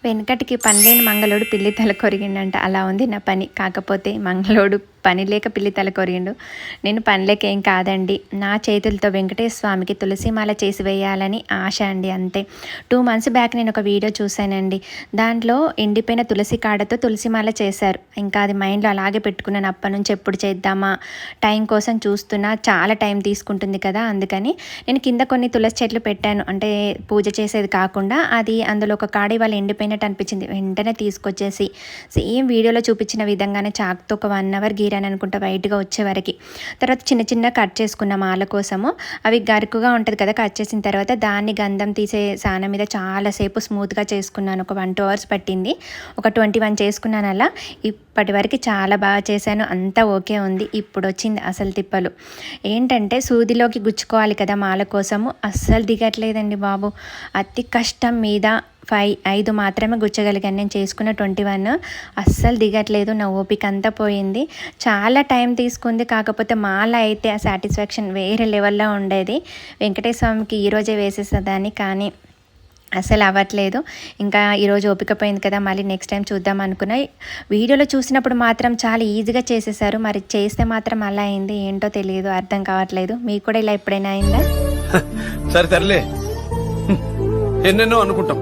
వెనకటికి పనిలేని మంగళోడు పిల్లి తల కొరిగిండంట. అలా ఉంది నా పని. కాకపోతే మంగళోడు పని లేక పిల్లి తల కొరిగిండు. నేను పని లేక ఏం కాదండి, నా చేతులతో వెంకటేశ్వర స్వామికి తులసిమాల చేసి వేయాలని ఆశ అండి, అంతే. 2 months బ్యాక్ నేను ఒక వీడియో చూశానండి. దాంట్లో ఎండిపోయిన తులసి కాడతో తులసిమాల చేశారు. ఇంకా అది మైండ్లో అలాగే పెట్టుకున్నాను. అప్పటి నుంచి ఎప్పుడు చేద్దామా, టైం కోసం చూస్తున్నా. చాలా టైం తీసుకుంటుంది కదా, అందుకని నేను కింద కొన్ని తులసి చెట్లు పెట్టాను. అంటే పూజ చేసేది కాకుండా అది అందులో ఒక కాడ ఇవాళ ఎండిపోయినట్టు అనిపించింది. వెంటనే తీసుకొచ్చేసి సేమ్ వీడియోలో చూపించిన విధంగానే చాకుతో ఒక 1 hour గీరాను అనుకుంటా, వైట్గా వచ్చేవరకు. తర్వాత చిన్న చిన్న కట్ చేసుకున్న మాల కోసము. అవి గరుకుగా ఉంటుంది కదా, కట్ చేసిన తర్వాత దాన్ని గంధం తీసే సాన మీద చాలాసేపు స్మూత్గా చేసుకున్నాను. ఒక 1-2 hours పట్టింది. ఒక 21 చేసుకున్నాను అలా. ఇప్పటి వరకు చాలా బాగా చేశాను, అంతా ఓకే ఉంది. ఇప్పుడు వచ్చింది అసలు తిప్పలు. ఏంటంటే సూదిలోకి గుచ్చుకోవాలి కదా మాల కోసము, అస్సలు దిగట్లేదండి బాబు. అతి కష్టం మీద 5 మాత్రమే గుచ్చగలిగాను. నేను చేసుకున్న 21 అస్సలు దిగట్లేదు. నా ఓపిక అంతా పోయింది. చాలా టైం తీసుకుంది. కాకపోతే మాల అయితే ఆ సాటిస్ఫాక్షన్ వేరే లెవెల్లో ఉండేది. వెంకటేశ్వర స్వామికి ఈరోజే వేసేసేదాన్ని, కానీ అసలు అవ్వట్లేదు. ఇంకా ఈరోజు ఓపిక పోయింది కదా, మళ్ళీ నెక్స్ట్ టైం చూద్దాం అనుకున్నా. వీడియోలో చూసినప్పుడు మాత్రం చాలా ఈజీగా చేసేసారు, మరి చేస్తే మాత్రం అలా అయింది. ఏంటో తెలియదు, అర్థం కావట్లేదు. మీకు కూడా ఇలా ఎప్పుడైనా అయిందా? సరే తరలే, ఎన్నెన్నో అనుకుంటాం.